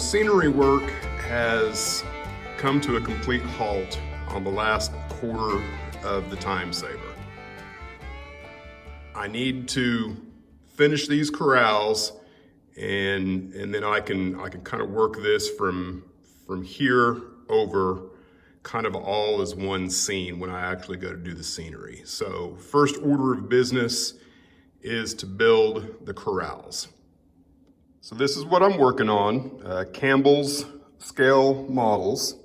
scenery work has come to a complete halt on the last quarter of the time saver. I need to finish these corrals and then I can kind of work this from here over kind of all as one scene when I actually go to do the scenery. So first order of business is to build the corrals. So this is what I'm working on, Campbell's scale models.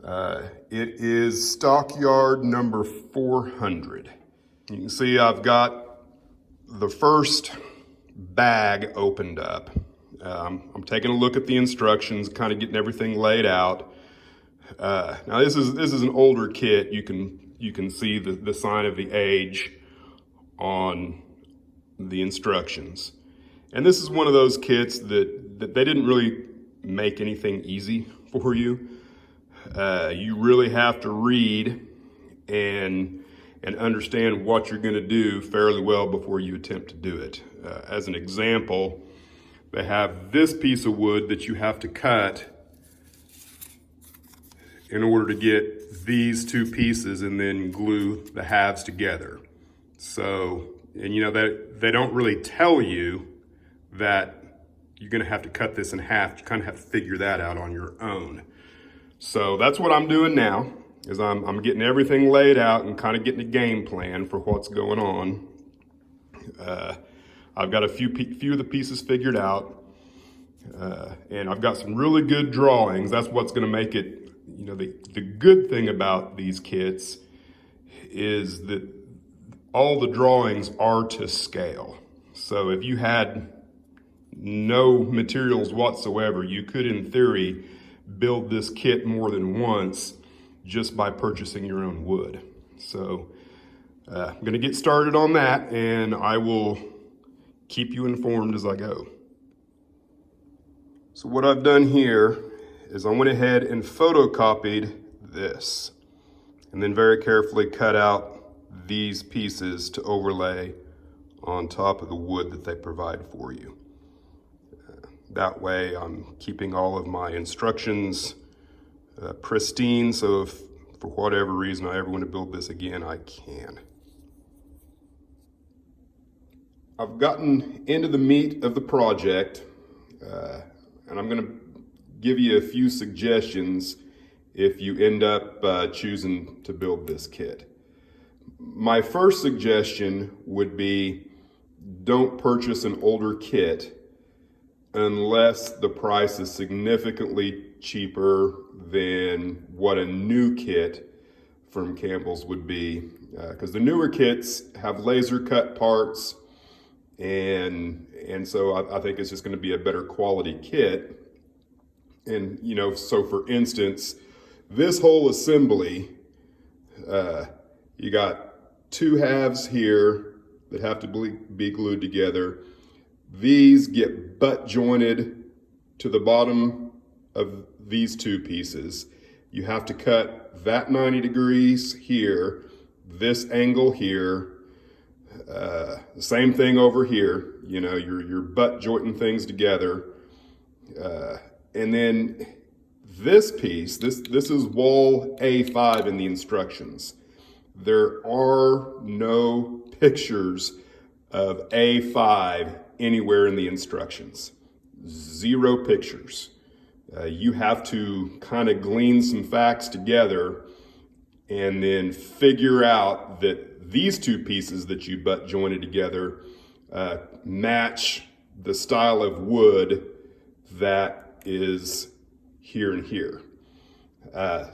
It is stockyard number 400. You can see I've got the first bag opened up. I'm taking a look at the instructions, kind of getting everything laid out. Now this is an older kit. You can see the sign of the age on the instructions. And this is one of those kits that they didn't really make anything easy for you. You really have to read and understand what you're going to do fairly well before you attempt to do it. As an example, they have this piece of wood that you have to cut in order to get these two pieces and then glue the halves together. So, and you know, they don't really tell you that you're going to have to cut this in half. You kind of have to figure that out on your own. So that's what I'm doing now, is I'm getting everything laid out and kind of getting a game plan for what's going on. I've got a few of the pieces figured out, and I've got some really good drawings. That's what's going to make it, you know, the good thing about these kits is that all the drawings are to scale. So if you had no materials whatsoever, you could, in theory, build this kit more than once just by purchasing your own wood. So I'm going to get started on that, and I will keep you informed as I go. So what I've done here is I went ahead and photocopied this and then very carefully cut out these pieces to overlay on top of the wood that they provide for you. That way I'm keeping all of my instructions pristine, so if for whatever reason I ever want to build this again, I can. I've gotten into the meat of the project, and I'm going to give you a few suggestions if you end up choosing to build this kit. My first suggestion would be don't purchase an older kit unless the price is significantly cheaper than what a new kit from Campbell's would be. Because the newer kits have laser cut parts, and so I think it's just going to be a better quality kit. And you know, so for instance, this whole assembly, you got two halves here that have to be glued together. These get butt jointed to the bottom of these two pieces. You have to cut that 90 degrees here, this angle here, the same thing over here. You know, you're butt jointing things together. And then this piece, this is wall A5 in the instructions. There are no pictures of A5 anywhere in the instructions. 0 pictures. You have to kind of glean some facts together and then figure out that these two pieces that you butt jointed together match the style of wood that is here and here.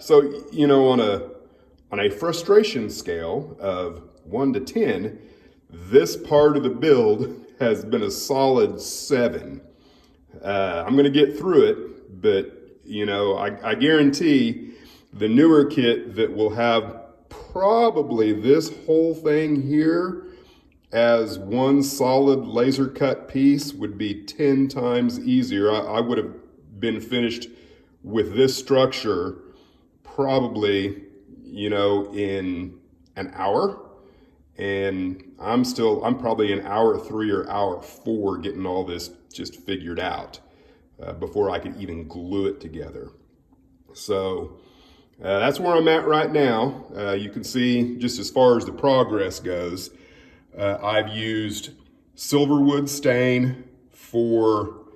So, you know, on a frustration scale of 1 to 10, this part of the build has been a solid 7. I'm going to get through it, but you know, I guarantee the newer kit that will have probably this whole thing here as one solid laser cut piece would be 10 times easier. I would have been finished with this structure probably, you know, in an hour. And I'm probably in hour 3 or hour 4 getting all this just figured out. before I could even glue it together. So that's where I'm at right now. You can see just as far as the progress goes, I've used silverwood stain for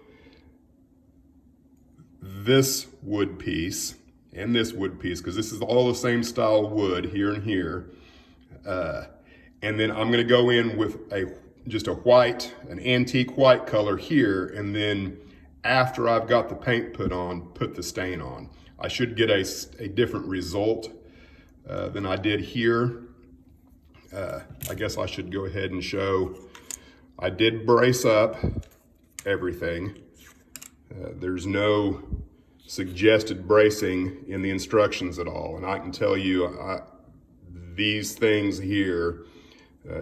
this wood piece and this wood piece, because this is all the same style wood here and here. And then I'm gonna go in with just a white, an antique white color here, and then after I've got the paint put on, put the stain on. I should get a different result than I did here. I guess I should go ahead and show, I did brace up everything. There's no suggested bracing in the instructions at all. And I can tell you, these things here,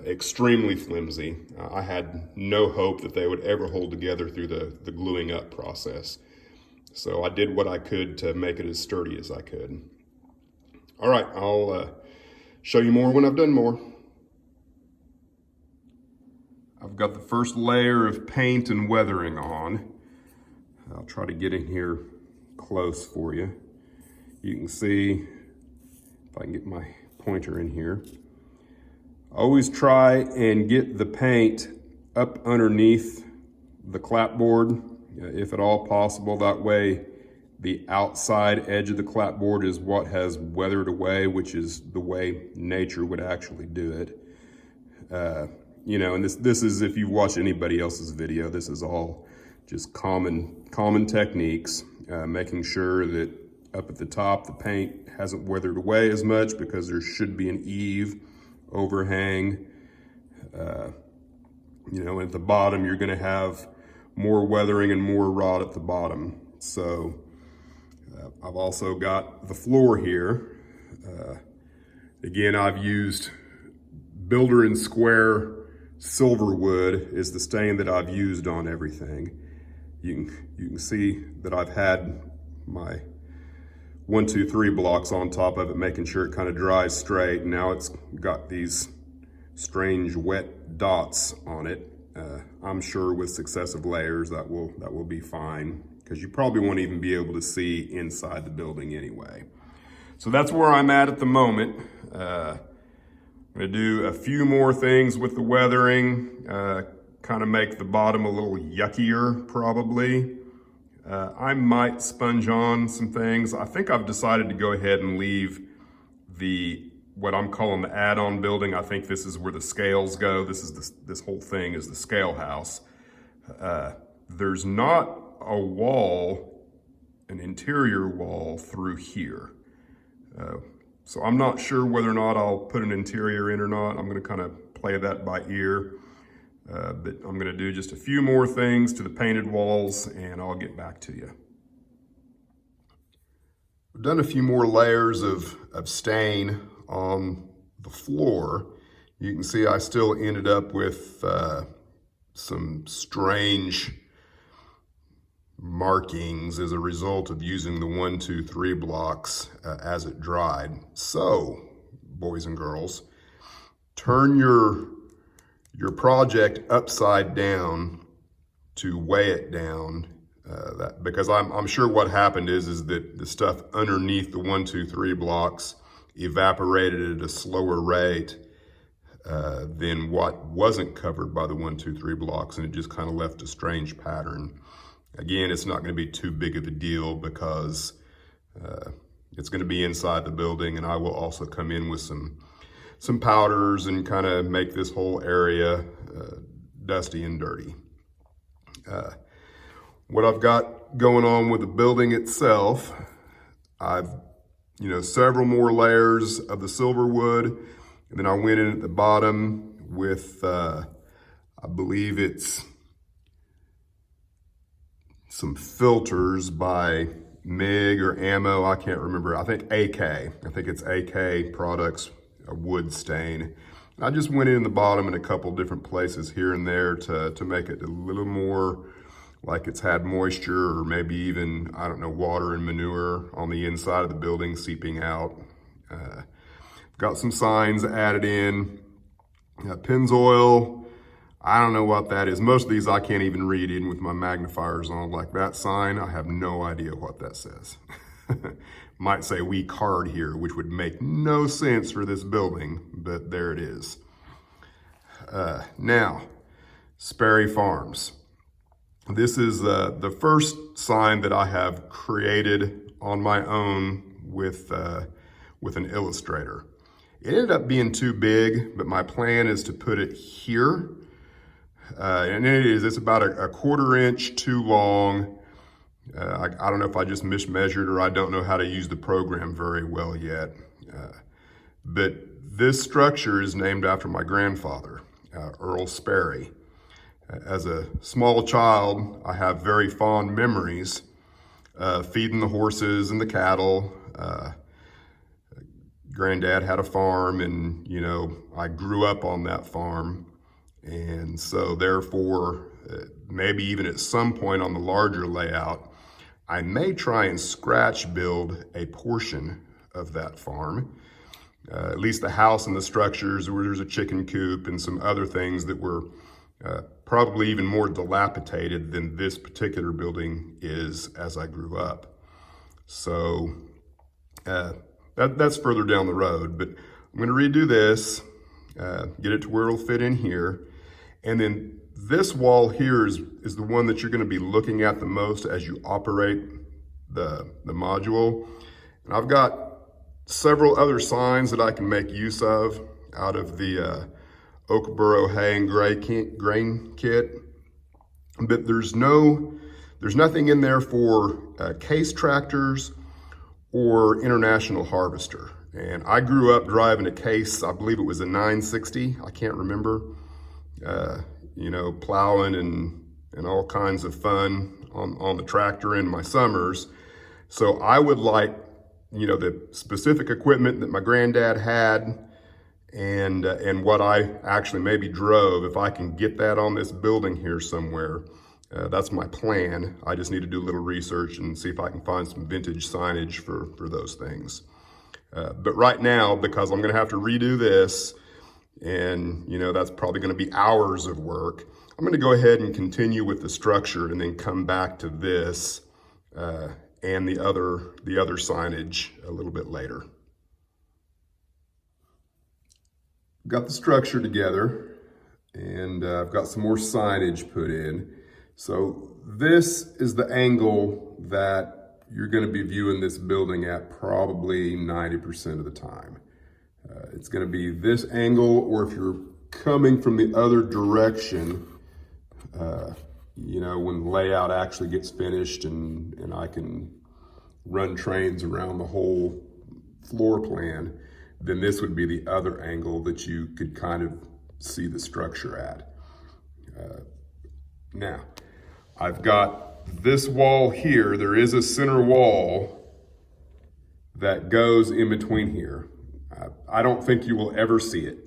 extremely flimsy. I had no hope that they would ever hold together through the gluing up process. So I did what I could to make it as sturdy as I could. All right, I'll show you more when I've done more. I've got the first layer of paint and weathering on. I'll try to get in here close for you. You can see, if I can get my pointer in here. Always try and get the paint up underneath the clapboard, if at all possible. That way the outside edge of the clapboard is what has weathered away, which is the way nature would actually do it. You know, and this is, if you've watched anybody else's video, this is all just common techniques, making sure that up at the top the paint hasn't weathered away as much, because there should be an eave overhang. You know, at the bottom you're going to have more weathering and more rot at the bottom. So I've also got the floor here. Again, I've used Builder and Square silver wood is the stain that I've used on everything. You can see that I've had my 1, 2, 3 blocks on top of it, making sure it kind of dries straight. Now it's got these strange wet dots on it. I'm sure with successive layers that will be fine, because you probably won't even be able to see inside the building anyway. So that's where I'm at the moment. I'm gonna do a few more things with the weathering, kind of make the bottom a little yuckier probably. I might sponge on some things. I think I've decided to go ahead and leave what I'm calling the add-on building. I think this is where the scales go. This whole thing is the scale house. There's not a wall, an interior wall through here. So I'm not sure whether or not I'll put an interior in or not. I'm gonna kind of play that by ear. But I'm gonna do just a few more things to the painted walls and I'll get back to you. I've done a few more layers of stain on the floor. You can see I still ended up with some strange markings as a result of using the 1, 2, 3 blocks as it dried. So, boys and girls, turn your project upside down to weigh it down. Because I'm sure what happened is that the stuff underneath the 1, 2, 3 blocks evaporated at a slower rate than what wasn't covered by the 1, 2, 3 blocks, and it just kind of left a strange pattern. Again, it's not going to be too big of a deal because it's going to be inside the building, and I will also come in with some powders and kind of make this whole area dusty and dirty. What I've got going on with the building itself, I've several more layers of the silver wood, and then I went in at the bottom with I believe it's some filters by MIG or Ammo, I can't remember. I think AK. I think it's AK Products, a wood stain. I just went in the bottom in a couple different places here and there to make it a little more like it's had moisture, or maybe even, I don't know, water and manure on the inside of the building seeping out. Got some signs added in. Pennzoil. I don't know what that is. Most of these I can't even read, even with my magnifiers on. Like that sign, I have no idea what that says. Might say "we card here," which would make no sense for this building, but there it is. Now, Sperry Farms. This is the first sign that I have created on my own with an illustrator. It ended up being too big, but my plan is to put it here. And it's about a 1/4 inch too long. I don't know if I just mismeasured or I don't know how to use the program very well yet. But this structure is named after my grandfather, Earl Sperry. As a small child, I have very fond memories feeding the horses and the cattle. Granddad had a farm, and I grew up on that farm. And so therefore, maybe even at some point on the larger layout, I may try and scratch build a portion of that farm. At least the house and the structures, where there's a chicken coop and some other things that were probably even more dilapidated than this particular building is as I grew up. So that's further down the road, but I'm gonna redo this, get it to where it'll fit in here. And then this wall here is the one that you're gonna be looking at the most as you operate the module. And I've got several other signs that I can make use of out of the Oakboro hay and grain kit, but there's nothing in there for case tractors or international harvester. And I grew up driving a case, I believe it was a 960, I can't remember, plowing and all kinds of fun on the tractor in my summers. So I would like, the specific equipment that my granddad had and what I actually maybe drove, if I can get that on this building here somewhere, that's my plan. I just need to do a little research and see if I can find some vintage signage for those things. But right now, because I'm gonna have to redo this, and that's probably gonna be hours of work, I'm gonna go ahead and continue with the structure and then come back to this and the other signage a little bit later. Got the structure together, and I've got some more signage put in. So this is the angle that you're going to be viewing this building at probably 90% of the time. It's going to be this angle, or if you're coming from the other direction, when the layout actually gets finished and I can run trains around the whole floor plan, then this would be the other angle that you could kind of see the structure at. Now, I've got this wall here. There is a center wall that goes in between here. I don't think you will ever see it,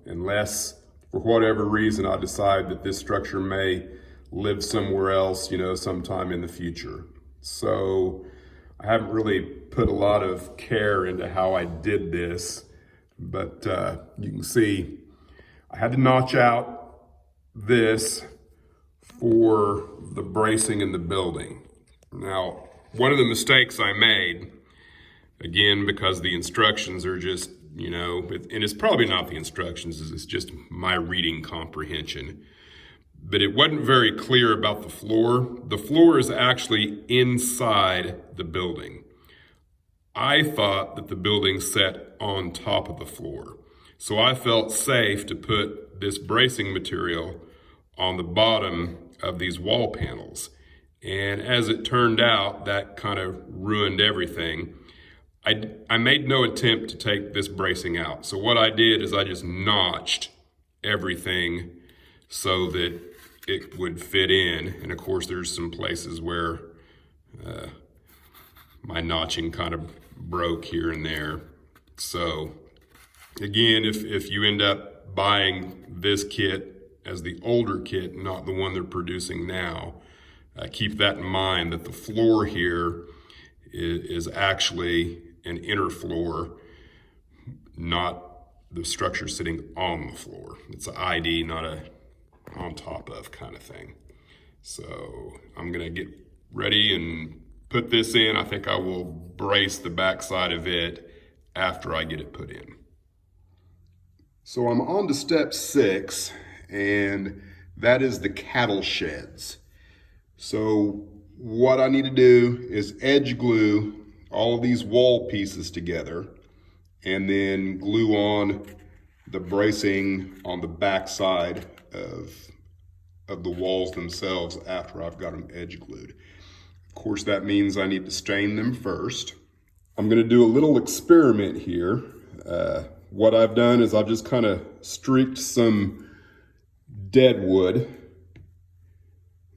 unless for whatever reason I decide that this structure may live somewhere else, sometime in the future. So I haven't really put a lot of care into how I did this, but you can see I had to notch out this for the bracing in the building. Now, one of the mistakes I made, again, because the instructions are just, and it's probably not the instructions, it's just my reading comprehension, but it wasn't very clear about the floor. The floor is actually inside the building. I thought that the building sat on top of the floor. So I felt safe to put this bracing material on the bottom of these wall panels. And as it turned out, that kind of ruined everything. I made no attempt to take this bracing out. So what I did is I just notched everything so that it would fit in. And of course, there's some places where my notching kind of broke here and there. So again, if you end up buying this kit as the older kit, not the one they're producing now, keep that in mind, that the floor here is actually an inner floor, not the structure sitting on the floor. It's an ID, not a on top of kind of thing. So I'm gonna get ready and put this in. I think I will brace the backside of it after I get it put in. So I'm on to step 6, and that is the cattle sheds. So what I need to do is edge glue all of these wall pieces together and then glue on the bracing on the back side of the walls themselves after I've got them edge glued. Of course, that means I need to stain them first. I'm gonna do a little experiment here. What I've done is I've just kind of streaked some dead wood.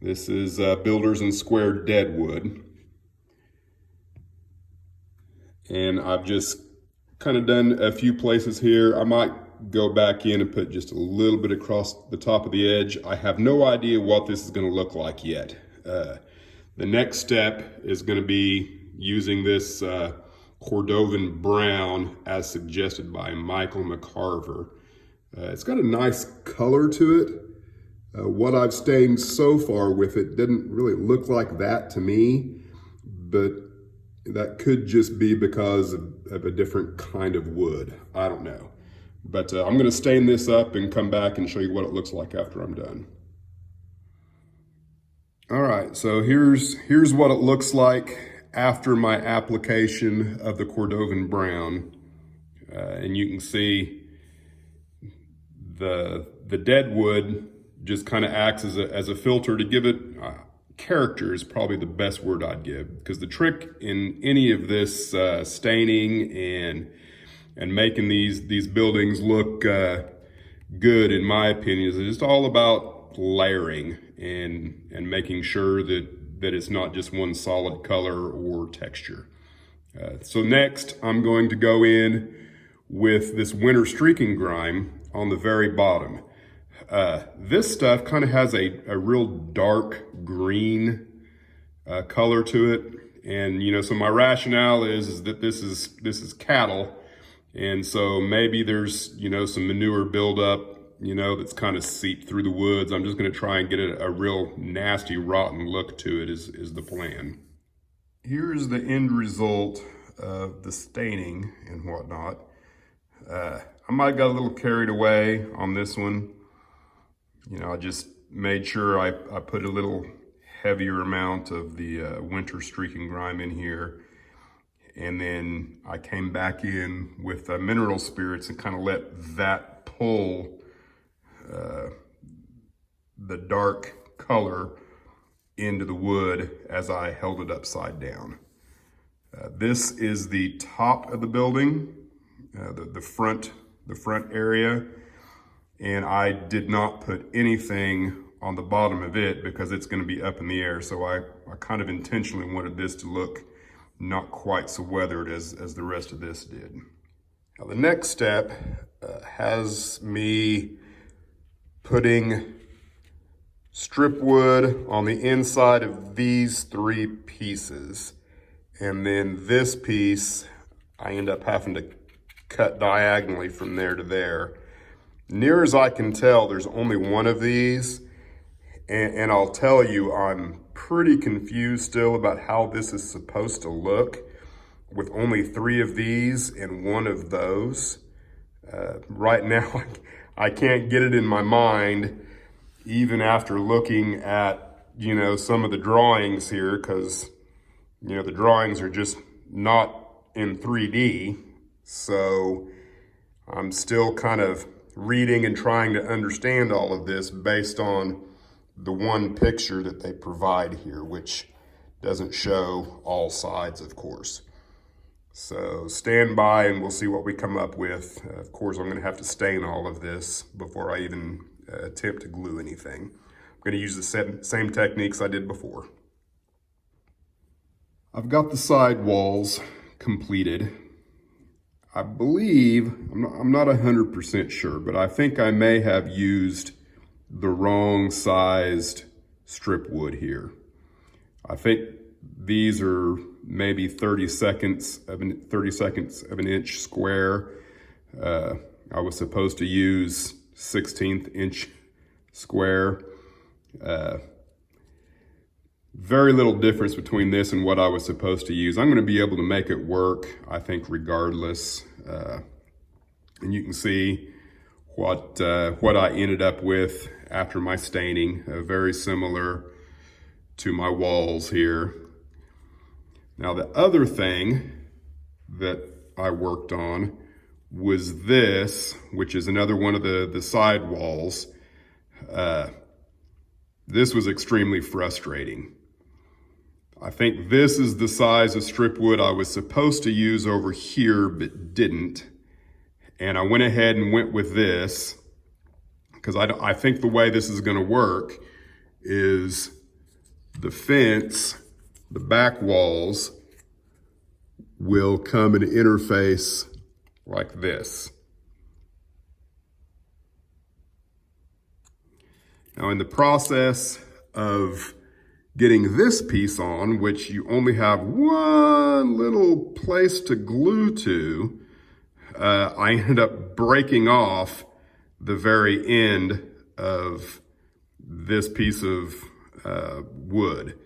This is Builders and Square dead wood. And I've just kind of done a few places here. I might go back in and put just a little bit across the top of the edge. I have no idea what this is going to look like yet. The next step is going to be using this Cordovan brown as suggested by Michael McCarver. It's got a nice color to it. What I've stained so far with it didn't really look like that to me, but that could just be because of a different kind of wood. I don't know. But I'm going to stain this up and come back and show you what it looks like after I'm done. All right, so here's what it looks like after my application of the Cordovan brown. And you can see the dead wood just kind of acts as a filter to give it character is probably the best word I'd give, because the trick in any of this staining and making these buildings look good, in my opinion, is just all about layering and making sure that it's not just one solid color or texture. So next, I'm going to go in with this winter streaking grime on the very bottom. This stuff kind of has a real dark green color to it. And, you know, so my rationale is that this is cattle. And so maybe there's, you know, some manure buildup, you know, that's kind of seeped through the woods. I'm just going to try and get a real nasty, rotten look to it is the plan. Here's the end result of the staining and whatnot. I might have got a little carried away on this one. You know, I just made sure I put a little heavier amount of the winter streaking grime in here. And then I came back in with mineral spirits and kind of let that pull the dark color into the wood as I held it upside down. This is the top of the building, the front area. And I did not put anything on the bottom of it because it's going to be up in the air. So I kind of intentionally wanted this to look not quite so weathered as the rest of this did. Now the next step has me putting strip wood on the inside of these 3 pieces. And then this piece, I end up having to cut diagonally from there to there. Near as I can tell, there's only one of these, and I'll tell you, I'm pretty confused still about how this is supposed to look with only 3 of these and 1 of those. Right now, I can't get it in my mind, even after looking at, you know, some of the drawings here, because, you know, the drawings are just not in 3D, so I'm still kind of reading and trying to understand all of this based on the one picture that they provide here, which doesn't show all sides, of course. So stand by and we'll see what we come up with. Of course, I'm going to have to stain all of this before I even attempt to glue anything. I'm going to use the same techniques I did before. I've got the side walls completed. I believe, I'm not 100% sure, but I think I may have used the wrong sized strip wood here. I think these are maybe 30 seconds of an inch square. I was supposed to use 16th inch square. Very little difference between this and what I was supposed to use. I'm going to be able to make it work, I think, regardless. And you can see what I ended up with after my staining, very similar to my walls here. Now the other thing that I worked on was this, which is another one of the side walls. This was extremely frustrating. I think this is the size of strip wood I was supposed to use over here, but didn't. And I went ahead and went with this because I think the way this is going to work is the fence, the back walls will come and interface like this. Now in the process of getting this piece on, which you only have one little place to glue to, I ended up breaking off the very end of this piece of wood.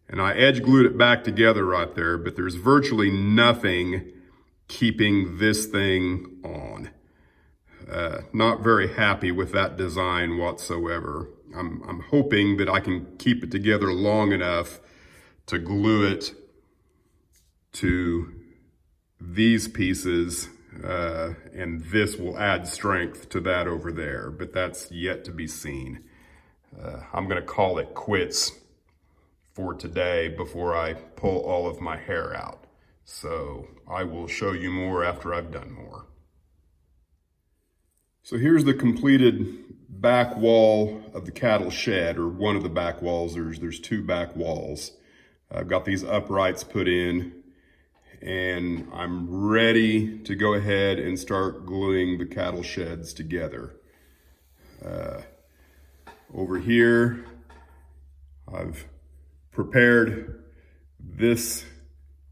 And I edge glued it back together right there, but there's virtually nothing keeping this thing on. Not very happy with that design whatsoever. I'm hoping that I can keep it together long enough to glue it to these pieces, and this will add strength to that over there, but that's yet to be seen. I'm gonna call it quits for today before I pull all of my hair out. So I will show you more after I've done more. So here's the completed back wall of the cattle shed, or one of the back walls. There's two back walls. I've got these uprights put in, and I'm ready to go ahead and start gluing the cattle sheds together. Over here, I've prepared this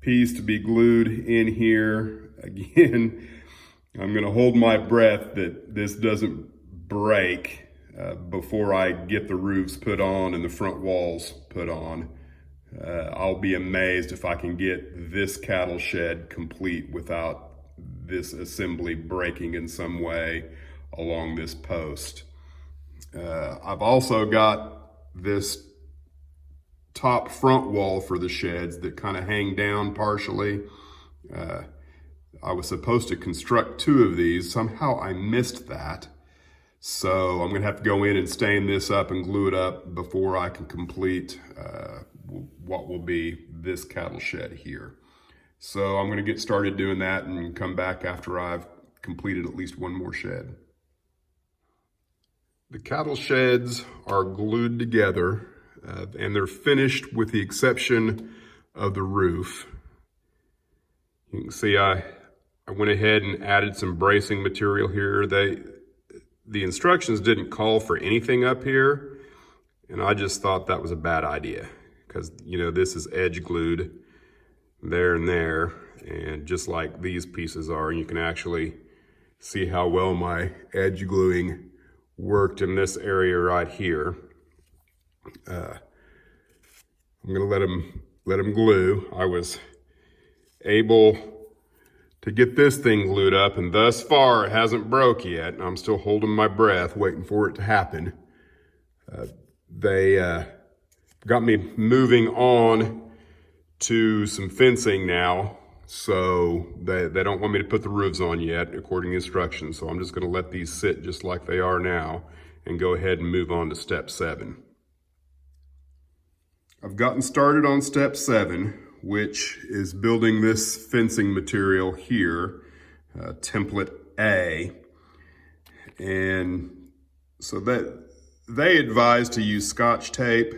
piece to be glued in here. Again, I'm gonna hold my breath that this doesn't break before I get the roofs put on and the front walls put on. I'll be amazed if I can get this cattle shed complete without this assembly breaking in some way along this post. I've also got this top front wall for the sheds that kind of hang down partially. I was supposed to construct two of these. Somehow I missed that. So I'm gonna have to go in and stain this up and glue it up before I can complete what will be this cattle shed here. So I'm gonna get started doing that and come back after I've completed at least one more shed. The cattle sheds are glued together and they're finished with the exception of the roof. You can see I went ahead and added some bracing material here. The instructions didn't call for anything up here, and I just thought that was a bad idea because, you know, this is edge glued there and there, and just like these pieces are, and you can actually see how well my edge gluing worked in this area right here. I'm gonna let them glue. I was able to get this thing glued up, and thus far it hasn't broke yet. I'm still holding my breath, waiting for it to happen. They got me moving on to some fencing now, so they don't want me to put the roofs on yet, according to instructions. So I'm just gonna let these sit just like they are now and go ahead and move on to step 7. I've gotten started on step 7, which is building this fencing material here, template A. And so that they advise to use Scotch tape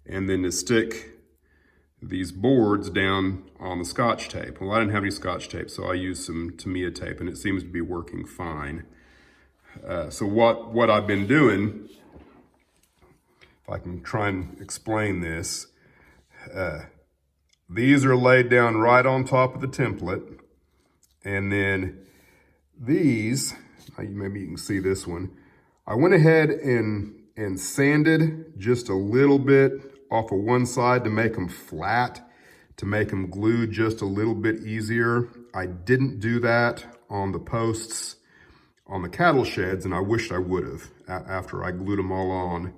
and then to stick these boards down on the Scotch tape. Well, I didn't have any Scotch tape, so I used some Tamiya tape, and it seems to be working fine. So what I've been doing, if I can try and explain this, these are laid down right on top of the template, and then these, maybe you can see this one, I went ahead and and sanded just a little bit off of one side to make them flat, to make them glue just a little bit easier. I didn't do that on the posts on the cattle sheds, and I wished I would have. After I glued them all on,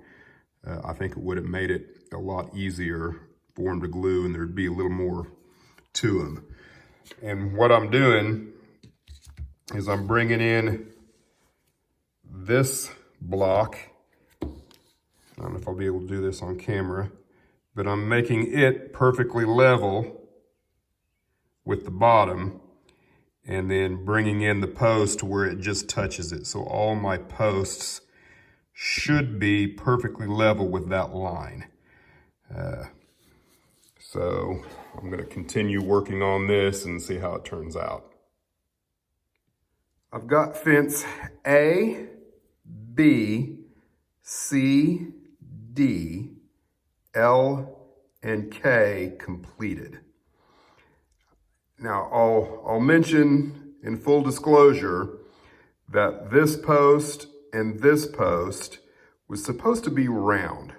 I think it would have made it a lot easier for them to glue, and there'd be a little more to them. And what I'm doing is I'm bringing in this block. I don't know if I'll be able to do this on camera, but I'm making it perfectly level with the bottom, and then bringing in the post to where it just touches it. So all my posts should be perfectly level with that line. So I'm gonna continue working on this and see how it turns out. I've got fence A, B, C, D, L, and K completed. Now, I'll mention in full disclosure that this post and this post was supposed to be round.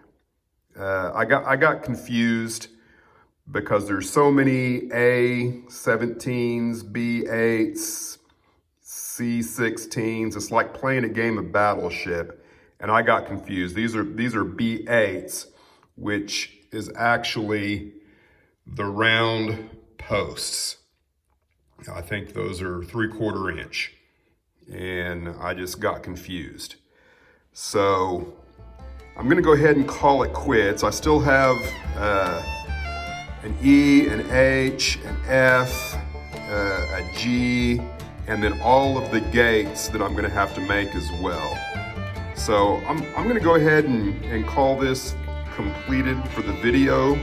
I got confused because there's so many A17s, B8s, C16s. It's like playing a game of Battleship, and I got confused. These are B8s, which is actually the round posts. I think those are 3/4 inch, and I just got confused. So I'm gonna go ahead and call it quits. I still have an E, an H, an F, a G, and then all of the gates that I'm gonna have to make as well. So I'm gonna go ahead and call this completed for the video,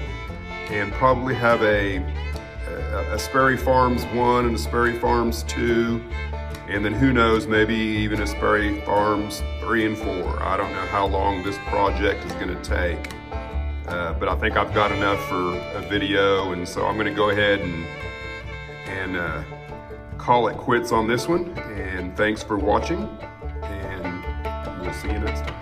and probably have a Sperry Farms 1 and a Sperry Farms 2, and then who knows, maybe even a Sperry Farms 3 and 4. I don't know how long this project is gonna take, but I think I've got enough for a video, and so I'm gonna go ahead and call it quits on this one. And thanks for watching, and we'll see you next time.